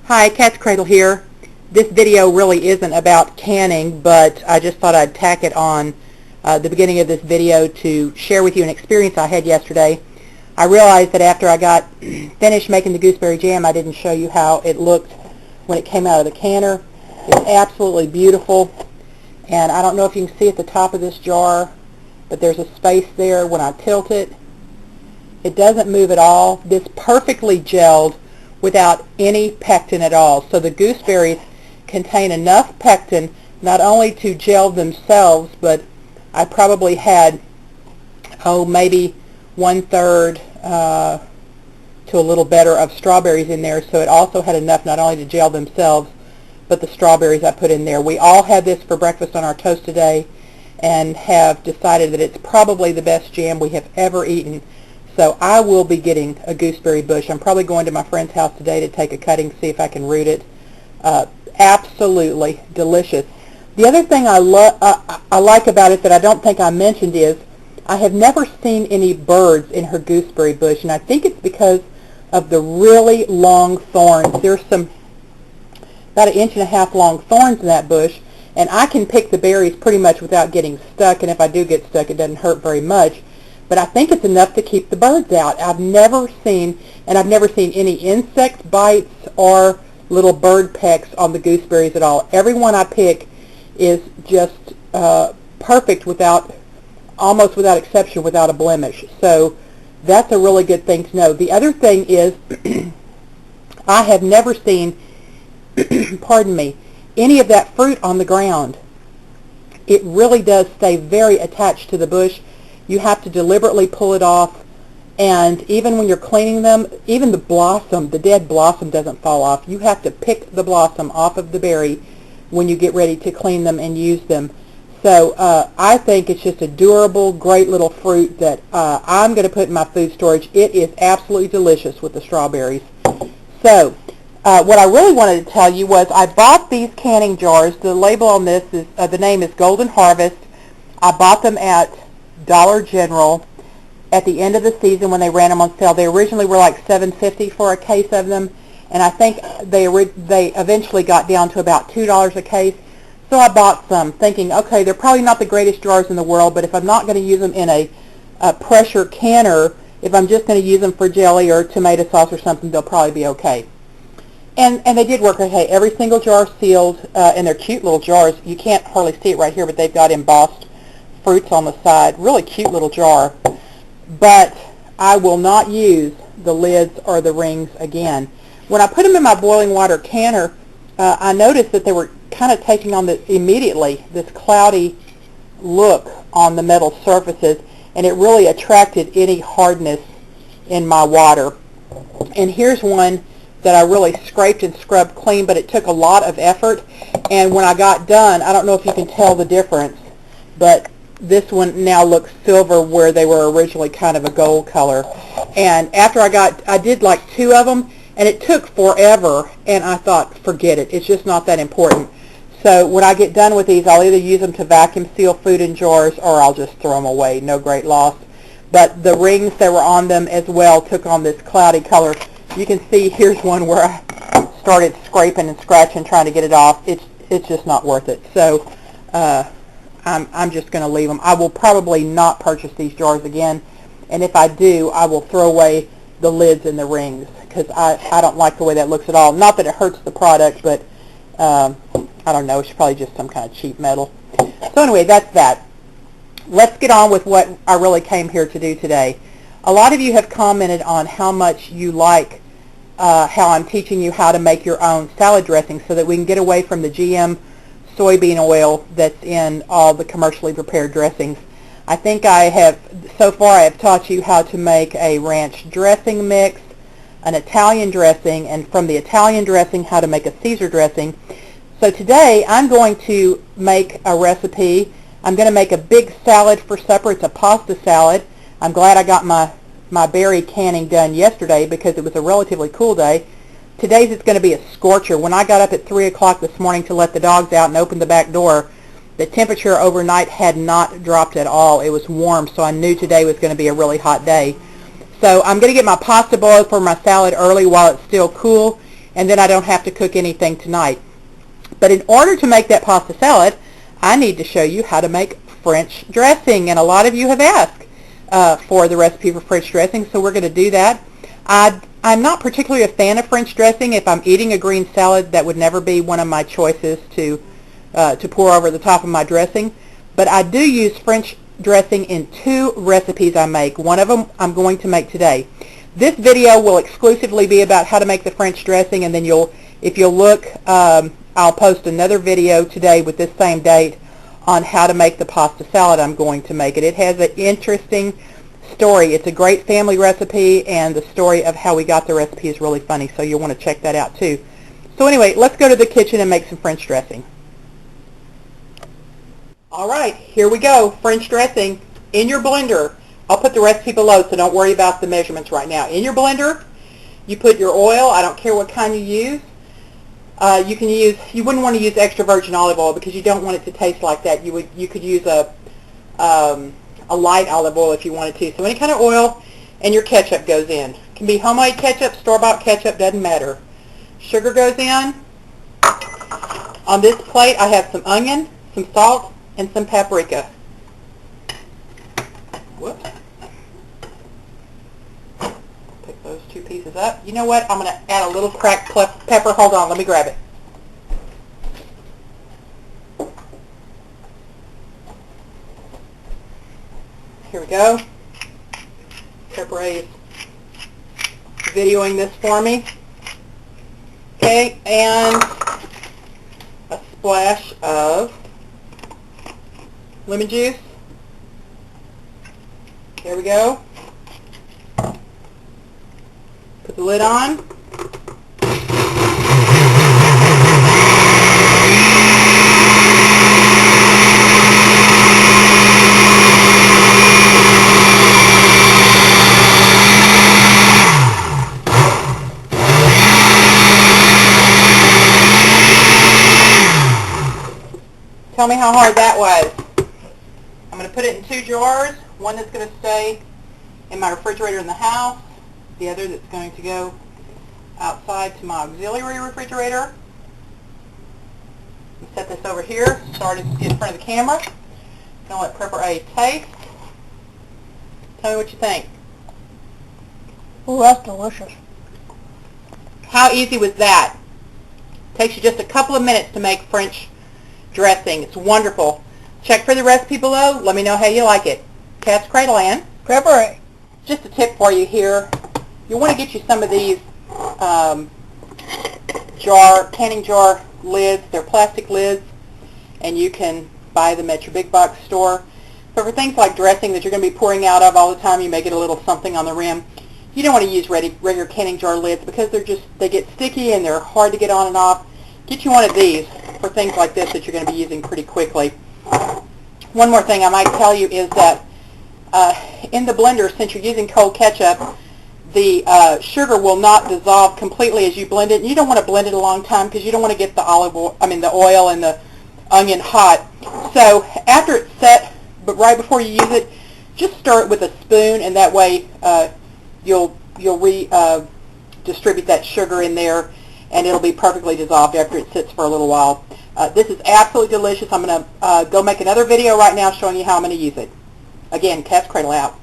Hi, Katzcradul here. This video really isn't about canning, but I just thought I'd tack it on the beginning of this video to share with you an experience I had yesterday. I realized that after I got finished making the gooseberry jam, I didn't show you how it looked when it came out of the canner. It's absolutely beautiful, and I don't know if you can see at the top of this jar, but there's a space there when I tilt it. It doesn't move at all. This perfectly gelled without any pectin at all. So the gooseberries contain enough pectin not only to gel themselves, but I probably had, maybe 1/3 to a little better of strawberries in there. So it also had enough not only to gel themselves, but the strawberries I put in there. We all had this for breakfast on our toast today and have decided that it's probably the best jam we have ever eaten. So I will be getting a gooseberry bush. I'm probably going to my friend's house today to take a cutting, see if I can root it. Absolutely delicious. The other thing I like about it that I don't think I mentioned is I have never seen any birds in her gooseberry bush, and I think it's because of the really long thorns. There's some about 1.5 inch long thorns in that bush, and I can pick the berries pretty much without getting stuck, and if I do get stuck, it doesn't hurt very much. But I think it's enough to keep the birds out. I've never seen any insect bites or little bird pecks on the gooseberries at all. Every one I pick is just perfect, almost without exception, without a blemish. So that's a really good thing to know. The other thing is I have never seen, pardon me, any of that fruit on the ground. It really does stay very attached to the bush. You have to deliberately pull it off, and even when you're cleaning them, even the blossom, the dead blossom doesn't fall off. You have to pick the blossom off of the berry when you get ready to clean them and use them. So I think it's just a durable, great little fruit that I'm going to put in my food storage. It is absolutely delicious with the strawberries. So what I really wanted to tell you was I bought these canning jars. The label on this is, the name is Golden Harvest. I bought them at Dollar General at the end of the season when they ran them on sale. They originally were like $7.50 for a case of them, and I think they eventually got down to about $2 a case. So I bought some thinking, okay, they're probably not the greatest jars in the world, but if I'm not going to use them in a pressure canner, if I'm just going to use them for jelly or tomato sauce or something, they'll probably be okay. And they did work okay. Every single jar sealed, and they're cute little jars. You can't hardly see it right here, but they've got embossed fruits on the side. Really cute little jar. But I will not use the lids or the rings again. When I put them in my boiling water canner, I noticed that they were kind of taking on immediately this cloudy look on the metal surfaces, and it really attracted any hardness in my water. And here's one that I really scraped and scrubbed clean, but it took a lot of effort. And when I got done, I don't know if you can tell the difference, but this one now looks silver where they were originally kind of a gold color. And after I did like 2 of them, and it took forever, and I thought, forget it, it's just not that important. So when I get done with these, I'll either use them to vacuum seal food in jars, or I'll just throw them away, no great loss. But the rings that were on them as well took on this cloudy color. You can see here's one where I started scraping and scratching trying to get it off. It's just not worth it. So I'm just going to leave them. I will probably not purchase these jars again, and if I do, I will throw away the lids and the rings, because I don't like the way that looks at all. Not that it hurts the product, but I don't know, it's probably just some kind of cheap metal. So anyway, that's that. Let's get on with what I really came here to do today. A lot of you have commented on how much you like how I'm teaching you how to make your own salad dressing so that we can get away from the GM soybean oil that's in all the commercially prepared dressings. I think so far I have taught you how to make a ranch dressing mix, an Italian dressing, and from the Italian dressing how to make a Caesar dressing. So today I'm going to make a recipe. I'm going to make a big salad for supper. It's a pasta salad. I'm glad I got my berry canning done yesterday because it was a relatively cool day. Today's it's going to be a scorcher. When I got up at 3 o'clock this morning to let the dogs out and open the back door, the temperature overnight had not dropped at all. It was warm, so I knew today was going to be a really hot day. So I'm going to get my pasta boiled for my salad early while it's still cool, and then I don't have to cook anything tonight. But in order to make that pasta salad, I need to show you how to make French dressing, and a lot of you have asked for the recipe for French dressing, so we're going to do that. I'm not particularly a fan of French dressing. If I'm eating a green salad, that would never be one of my choices to pour over the top of my dressing. But I do use French dressing in 2 recipes I make. One of them I'm going to make today. This video will exclusively be about how to make the French dressing, and then if you'll look, I'll post another video today with this same date on how to make the pasta salad I'm going to make it. It has an interesting story. It's a great family recipe, and the story of how we got the recipe is really funny, so you'll want to check that out too. So anyway, let's go to the kitchen and make some French dressing. Alright, here we go. French dressing in your blender. I'll put the recipe below, so don't worry about the measurements right now. In your blender, you put your oil. I don't care what kind you use. You wouldn't want to use extra virgin olive oil because you don't want it to taste like that. You could use a light olive oil if you wanted to. So any kind of oil, and your ketchup goes in. It can be homemade ketchup, store-bought ketchup, doesn't matter. Sugar goes in. On this plate I have some onion, some salt, and some paprika. Whoops. Pick those 2 pieces up. You know what? I'm going to add a little cracked pepper. Hold on, let me grab it. Here we go. Pepper is videoing this for me. Okay, and a splash of lemon juice. There we go. Put the lid on. Tell me how hard that was. I'm going to put it in 2 jars. One that's going to stay in my refrigerator in the house. The other that's going to go outside to my auxiliary refrigerator. Set this over here. Start it in front of the camera. Going to let Prepper A taste. Tell me what you think. Oh, that's delicious. How easy was that? Takes you just a couple of minutes to make French dressing. It's wonderful. Check for the recipe below. Let me know how you like it. Katzcradul and Prepper A. Just a tip for you here. You want to get you some of these canning jar lids. They're plastic lids, and you can buy them at your big box store. But for things like dressing that you're going to be pouring out of all the time, you may get a little something on the rim. You don't want to use regular canning jar lids because they get sticky and they're hard to get on and off. Get you one of these for things like this that you're going to be using pretty quickly. One more thing I might tell you is that in the blender, since you're using cold ketchup, the sugar will not dissolve completely as you blend it. And you don't want to blend it a long time because you don't want to get the the oil and the onion hot. So after it's set, but right before you use it, just stir it with a spoon, and that way you'll distribute that sugar in there, and it'll be perfectly dissolved after it sits for a little while. This is absolutely delicious. I'm going to go make another video right now showing you how I'm going to use it. Again, Katzcradul out.